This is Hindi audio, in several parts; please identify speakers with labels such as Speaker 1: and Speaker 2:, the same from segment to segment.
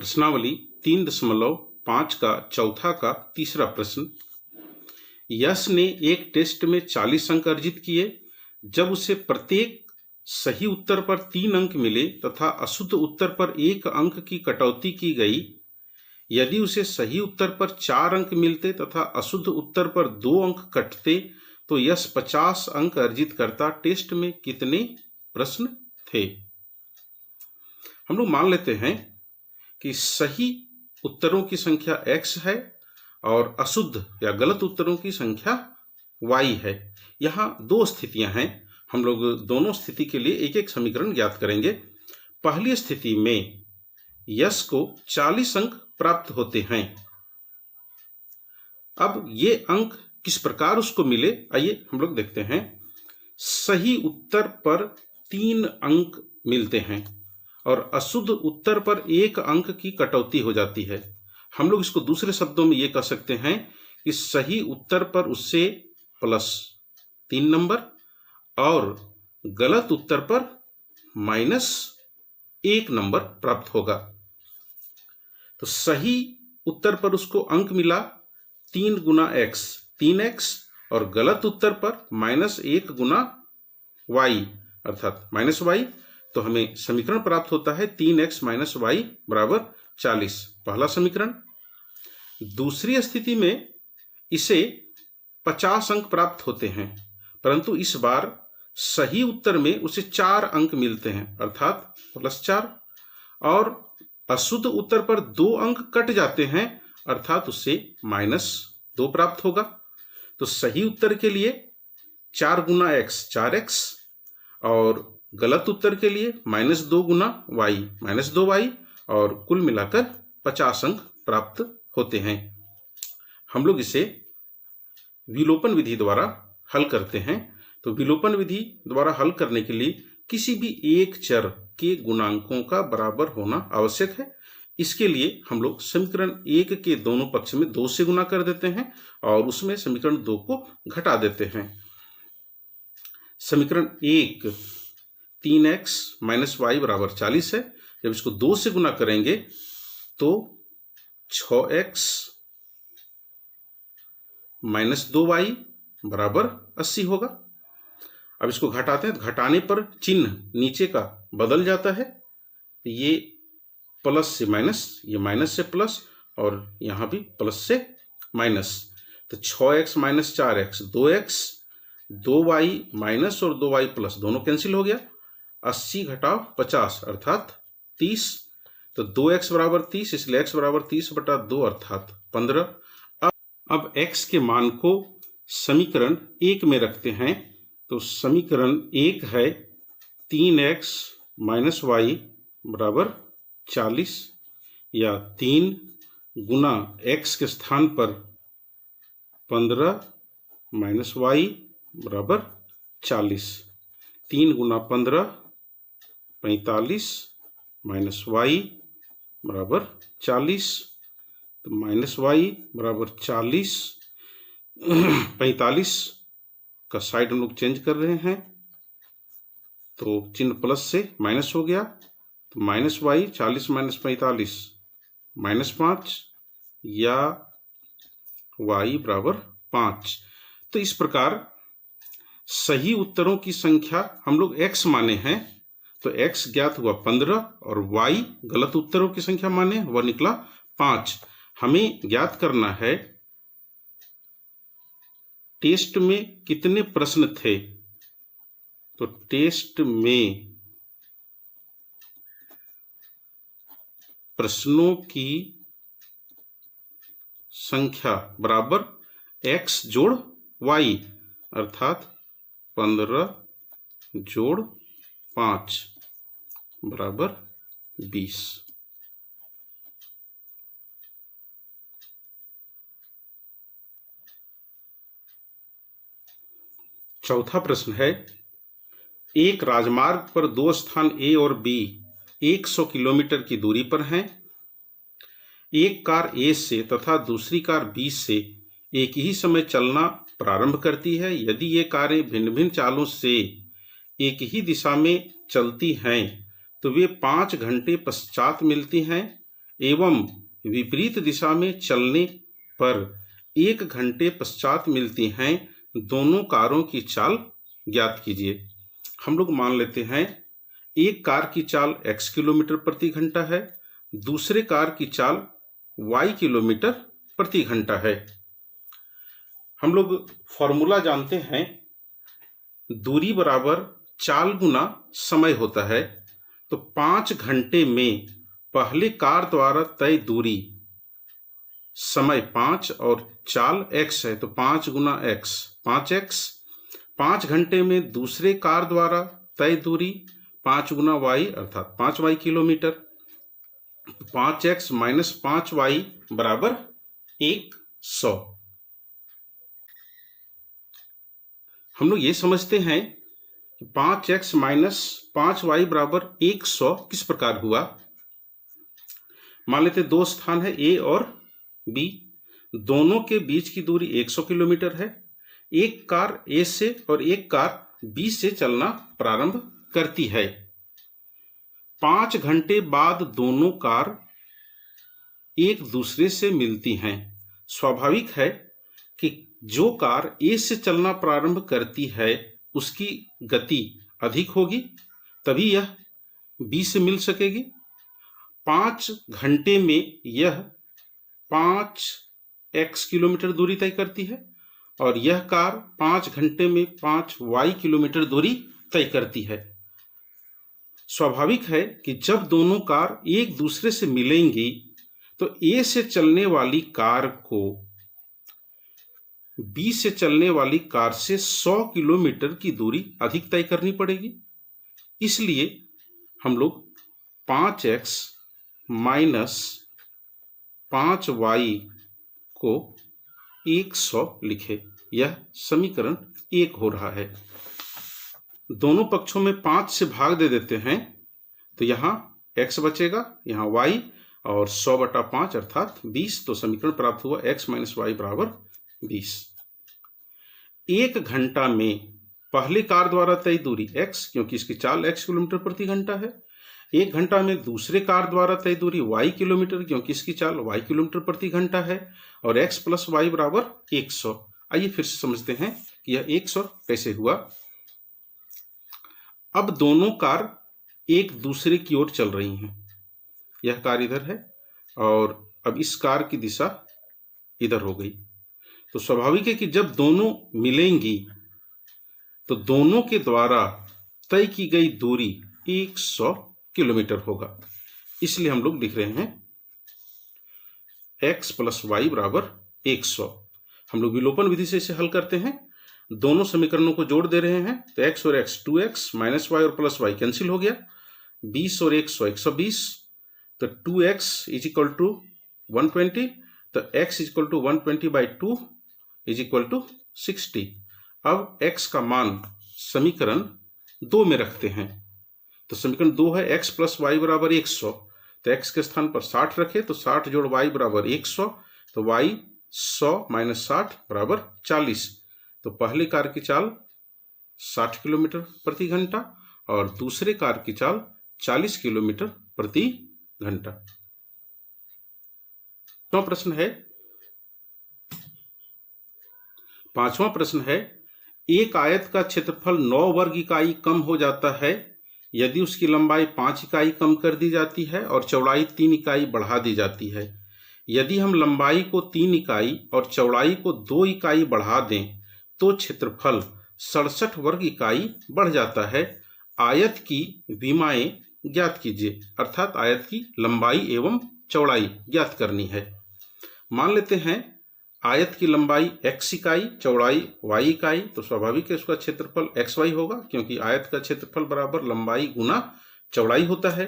Speaker 1: प्रश्नावली 3.5 का चौथा का तीसरा प्रश्न। यश ने एक टेस्ट में 40 अंक अर्जित किए। जब उसे प्रत्येक सही उत्तर पर 3 अंक मिले तथा अशुद्ध उत्तर पर 1 अंक की कटौती की गई, यदि उसे सही उत्तर पर 4 अंक मिलते तथा अशुद्ध उत्तर पर 2 अंक कटते तो यश 50 अंक अर्जित करता। टेस्ट में कितने प्रश्न थे? हम लोग मान लेते हैं कि सही उत्तरों की संख्या x है और अशुद्ध या गलत उत्तरों की संख्या y है। यहाँ 2 स्थितियां हैं। हम लोग दोनों स्थिति के लिए एक एक समीकरण ज्ञात करेंगे। पहली स्थिति में यश को 40 अंक प्राप्त होते हैं। अब ये अंक किस प्रकार उसको मिले, आइए हम लोग देखते हैं। सही उत्तर पर 3 अंक मिलते हैं और अशुद्ध उत्तर पर 1 अंक की कटौती हो जाती है। हम लोग इसको दूसरे शब्दों में ये कह सकते हैं कि सही उत्तर पर उससे +3 नंबर और गलत उत्तर पर -1 नंबर प्राप्त होगा। तो सही उत्तर पर उसको अंक मिला 3 गुना x 3x और गलत उत्तर पर -1 गुना y अर्थात -y। तो हमें समीकरण प्राप्त होता है 3x - y बराबर 40, पहला समीकरण। दूसरी स्थिति में इसे 50 अंक प्राप्त होते हैं, परंतु इस बार सही उत्तर में उसे 4 अंक मिलते हैं अर्थात +4 और अशुद्ध उत्तर पर 2 अंक कट जाते हैं अर्थात उससे -2 प्राप्त होगा। तो सही उत्तर के लिए 4 गुना x 4x और गलत उत्तर के लिए -2 गुना y -2y और कुल मिलाकर 50 अंक प्राप्त होते हैं। हम लोग इसे विलोपन विधि द्वारा हल करते हैं। तो विलोपन विधि द्वारा हल करने के लिए किसी भी एक चर के गुणांकों का बराबर होना आवश्यक है। इसके लिए हम लोग समीकरण 1 के दोनों पक्ष में 2 से गुना कर देते हैं और उसमें समीकरण 2 को घटा देते हैं। समीकरण 1 3x - y बराबर 40 है। जब इसको 2 से गुना करेंगे तो 6x - 2y बराबर 80 होगा। अब इसको घटाते हैं तो घटाने पर चिन्ह नीचे का बदल जाता है। ये प्लस से माइनस, ये माइनस से प्लस और यहाँ भी प्लस से माइनस। तो 6x - 4x 2x 2y minus और 2y प्लस दोनों कैंसिल हो गया। 80 घटाव 50 अर्थात 30। तो 2x बराबर 30, इसलिए x बराबर 30/2 अर्थात 15। अब x के मान को समीकरण 1 में रखते हैं। तो समीकरण 1 है 3x - y बराबर 40 या 3 गुना x के स्थान पर 15 - y बराबर 40। 3 गुना 15 45 -y बराबर 40। तो -y बराबर 40 45 का साइड हम लोग चेंज कर रहे हैं तो चिन्ह प्लस से माइनस हो गया। तो -y 40 - 45 -5 या y बराबर 5। तो इस प्रकार सही उत्तरों की संख्या हम लोग x माने हैं तो x ज्ञात हुआ 15 और y गलत उत्तरों की संख्या माने वह निकला 5। हमें ज्ञात करना है टेस्ट में कितने प्रश्न थे। तो टेस्ट में प्रश्नों की संख्या बराबर x जोड़ y अर्थात 15 जोड़ 5 बराबर 20। चौथा प्रश्न है, एक राजमार्ग पर 2 स्थान A और B 100 किलोमीटर की दूरी पर हैं। एक कार A से तथा दूसरी कार B से एक ही समय चलना प्रारंभ करती है। यदि ये कारें भिन्न भिन्न चालों से एक ही दिशा में चलती हैं तो वे 5 घंटे पश्चात मिलती हैं। एवं विपरीत दिशा में चलने पर 1 घंटे पश्चात मिलती हैं, दोनों कारों की चाल ज्ञात कीजिए। हम लोग मान लेते हैं एक कार की चाल x किलोमीटर प्रति घंटा है, दूसरे कार की चाल y किलोमीटर प्रति घंटा है। हम लोग फॉर्मूला जानते हैं, दूरी बराबर चाल गुना समय होता है। तो 5 घंटे में पहले कार द्वारा तय दूरी, समय 5 और चाल x है, तो 5 गुना x 5x। 5 घंटे में दूसरे कार द्वारा तय दूरी 5 गुना y अर्थात 5y kilometre. 5x minus 5y बराबर 100। हम लोग ये समझते हैं कि 5x माइनस 5y बराबर 100 किस प्रकार हुआ। मान लेते दो स्थान है A और B, दोनों के बीच की दूरी 100 किलोमीटर है। एक कार A से और एक कार B से चलना प्रारंभ करती है। 5 घंटे बाद दोनों कार एक दूसरे से मिलती हैं। स्वाभाविक है कि जो कार A से चलना प्रारंभ करती है उसकी गति अधिक होगी, तभी यह B से मिल सकेगी। 5 घंटे में यह 5x किलोमीटर दूरी तय करती है और यह कार 5 घंटे में 5y किलोमीटर दूरी तय करती है। स्वाभाविक है कि जब दोनों कार एक दूसरे से मिलेंगी तो A से चलने वाली कार को B से चलने वाली कार से 100 किलोमीटर की दूरी अधिक तय करनी पड़ेगी। इसलिए हम लोग 5x माइनस 5y को 100 लिखे। यह समीकरण 1 हो रहा है। दोनों पक्षों में 5 से भाग दे देते हैं तो यहाँ x बचेगा, यहाँ y और 100/5 अर्थात 20। तो समीकरण प्राप्त हुआ x माइनस वाई बराबर 20। 1 घंटा में पहले कार द्वारा तय दूरी x, क्योंकि इसकी चाल x किलोमीटर प्रति घंटा है। 1 घंटा में दूसरे कार द्वारा तय दूरी y किलोमीटर, क्योंकि इसकी चाल y किलोमीटर प्रति घंटा है। और x प्लस वाई बराबर 100। आइए फिर से समझते हैं कि यह 100 कैसे हुआ। अब दोनों कार एक दूसरे की ओर चल रही हैं। यह कार इधर है और अब इस कार की दिशा इधर हो गई। तो स्वाभाविक है कि जब दोनों मिलेंगी तो दोनों के द्वारा तय की गई दूरी 100 किलोमीटर होगा। इसलिए हम लोग लिख रहे हैं x प्लस वाई बराबर 100। हम लोग विलोपन विधि से इसे हल करते हैं। दोनों समीकरणों को जोड़ दे रहे हैं तो x और x 2x माइनस वाई और प्लस वाई कैंसिल हो गया। 20 और 100 120, तो 2x इज इक्वल टू 120, तो x is equal to 120/2 is equal to 60। अब x का मान समीकरण 2 में रखते हैं। तो समीकरण 2 है x प्लस वाई बराबर 100, तो x के स्थान पर 60 रखे तो 60 जोड़ y बराबर 100, तो y 100 माइनस 60 बराबर 40। तो पहले कार की चाल 60 किलोमीटर प्रति घंटा और दूसरे कार की चाल 40 किलोमीटर प्रति घंटा। तो प्रश्न है, 5वां प्रश्न है, एक आयत का क्षेत्रफल 9 वर्ग इकाई कम हो जाता है यदि उसकी लंबाई 5 इकाई कम कर दी जाती है और चौड़ाई 3 इकाई बढ़ा दी जाती है। यदि हम लंबाई को 3 इकाई और चौड़ाई को 2 इकाई बढ़ा दें तो क्षेत्रफल 67 वर्ग इकाई बढ़ जाता है। आयत की विमाएं ज्ञात कीजिए, अर्थात आयत की लंबाई एवं चौड़ाई ज्ञात करनी है। मान लेते हैं आयत की लंबाई x इकाई, चौड़ाई y इकाई, तो स्वाभाविक है उसका क्षेत्रफल xy होगा, क्योंकि आयत का क्षेत्रफल बराबर लंबाई गुना चौड़ाई होता है।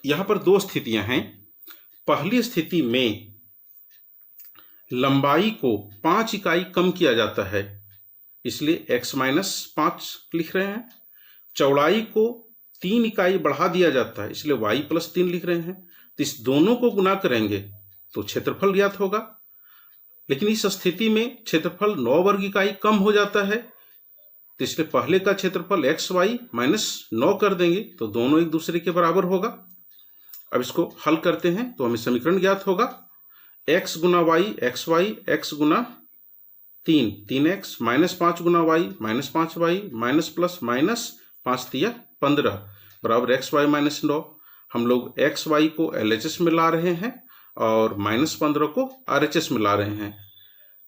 Speaker 1: यहां पर 2 स्थितियां हैं। पहली स्थिति में लंबाई को 5 इकाई कम किया जाता है, इसलिए x माइनस 5 लिख रहे हैं। चौड़ाई को 3 इकाई बढ़ा दिया जाता है, इसलिए y प्लस 3 लिख रहे हैं। तो इस दोनों को गुना करेंगे तो क्षेत्रफल ज्ञात होगा। लेकिन इस स्थिति में क्षेत्रफल 9 वर्ग इकाई कम हो जाता है, तो इसलिए पहले का क्षेत्रफल xy माइनस 9 कर देंगे तो दोनों एक दूसरे के बराबर होगा। अब इसको हल करते हैं तो हमें समीकरण ज्ञात होगा, x गुना वाई एक्स वाई, एक्स गुना 3x, -5 गुना Y -5y, minus plus minus 5 तिया 15 बराबर XY -9। हम लोग XY को LHS में ला रहे हैं और -15 को RHS में ला रहे हैं,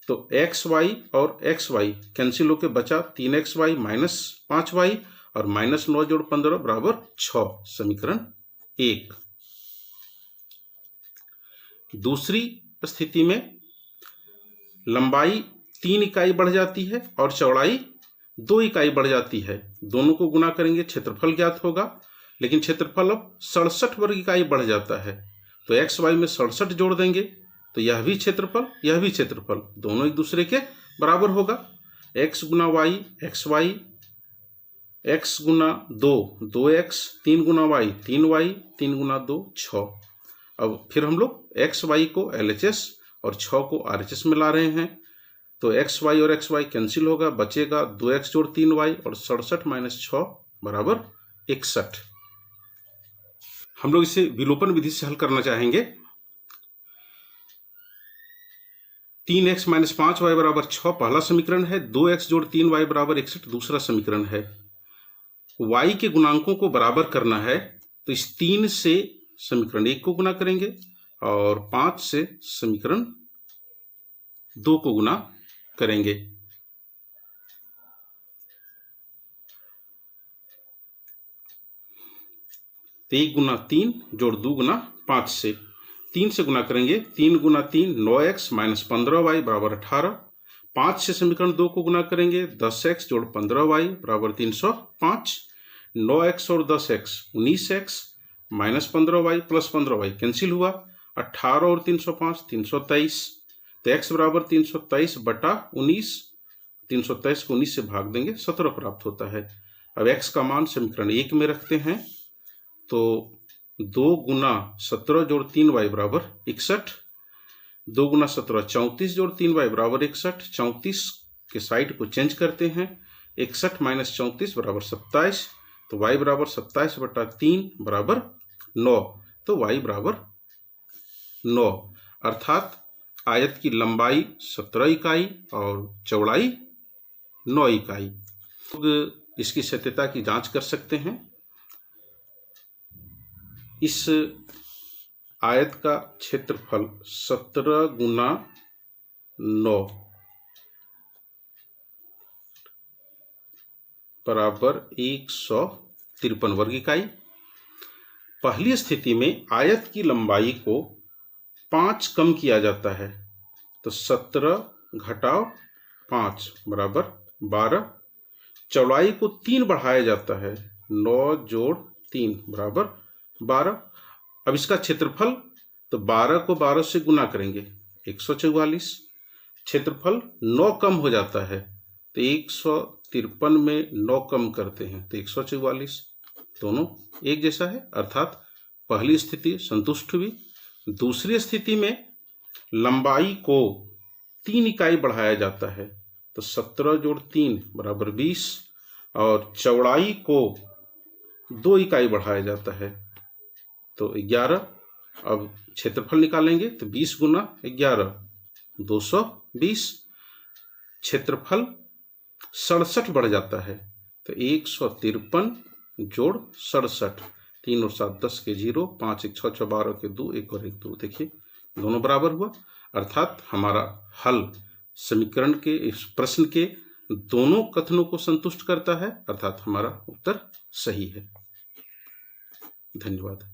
Speaker 1: तो XY और XY कैंसिल होकर बचा 3XY -5y और -9 जोड़ 15 बराबर 6, समीकरण 1। दूसरी स्थिति में लंबाई 3 इकाई बढ़ जाती है और चौड़ाई 2 इकाई बढ़ जाती है। दोनों को गुना करेंगे, क्षेत्रफल ज्ञात होगा, लेकिन क्षेत्रफल अब 67 वर्ग इकाई बढ़ जाता है, तो XY में 67 जोड़ देंगे तो यह भी क्षेत्रफल, यह भी क्षेत्रफल, दोनों एक दूसरे के बराबर होगा। x गुना वाई एक्स वाई, x गुना 2x, 3 गुना वाई 3y, 3 गुना 2 6। अब फिर हम लोग XY को LHS और 6 को RHS में ला रहे हैं, तो XY और XY कैंसिल होगा, बचेगा 2x जोड़ 3y और 67 माइनस 6 बराबर 61। हम लोग इसे विलोपन विधि से हल करना चाहेंगे। 3x माइनस 5y बराबर 6 पहला समीकरण है, 2x जोड़ 3y बराबर 61 दूसरा समीकरण है। y के गुणांकों को बराबर करना है तो इस 3 से समीकरण 1 को गुना करेंगे और 5 से समीकरण 2 को गुना करेंगे। तो 1 गुना 3 जोड़ 2 गुना 5 से 3 से गुना करेंगे, 3 गुना 3 9x माइनस 15y बराबर 18। 5 से समीकरण 2 को गुना करेंगे, 10x जोड़ 15y बराबर 305। 9x और 10x 19x minus 15y plus 15y cancel हुआ, 18 और 305 323, तो x बराबर 323 बटा 19, 323 को 19 से भाग देंगे 17 प्राप्त होता है। अब x का मान समीकरण 1 में रखते हैं, तो 2 गुना 17 जोड़ 3y बराबर 61, 2 गुना 17 34 जोड़ 3y बराबर 61, 34 के साइड को चेंज करते हैं, 61 माइनस 34 बराबर 27, तो y बराबर 27 बटा 3 बराबर 9, तो y बराबर 9, अर्थात आयत की लंबाई 17 इकाई और चौड़ाई 9 इकाई। लोग इसकी सत्यता की जांच कर सकते हैं। इस आयत का क्षेत्रफल 17 गुना 9 बराबर 153 वर्ग इकाई। पहली स्थिति में आयत की लंबाई को 5 कम किया जाता है, तो 17 घटाव 5 बराबर 12। चौड़ाई को 3 बढ़ाया जाता है, 9 जोड़ 3 बराबर 12। अब इसका क्षेत्रफल, तो 12 को 12 से गुना करेंगे 144। क्षेत्रफल 9 कम हो जाता है, तो 153 में 9 कम करते हैं तो 144, दोनों एक जैसा है, अर्थात पहली स्थिति संतुष्ट हुई। दूसरी स्थिति में लंबाई को 3 इकाई बढ़ाया जाता है, तो 17 जोड़ 3 बराबर 20 और चौड़ाई को 2 इकाई बढ़ाया जाता है, तो 11। अब क्षेत्रफल निकालेंगे तो 20 गुना 11 220, क्षेत्रफल 67 बढ़ जाता है, तो 153 जोड़ 67, 3 और 7 10 के 0, 5 1 6 6 12 के 2, 1 और 1 2, देखिए दोनों बराबर हुआ, अर्थात हमारा हल समीकरण के इस प्रश्न के दोनों कथनों को संतुष्ट करता है, अर्थात हमारा उत्तर सही है। धन्यवाद।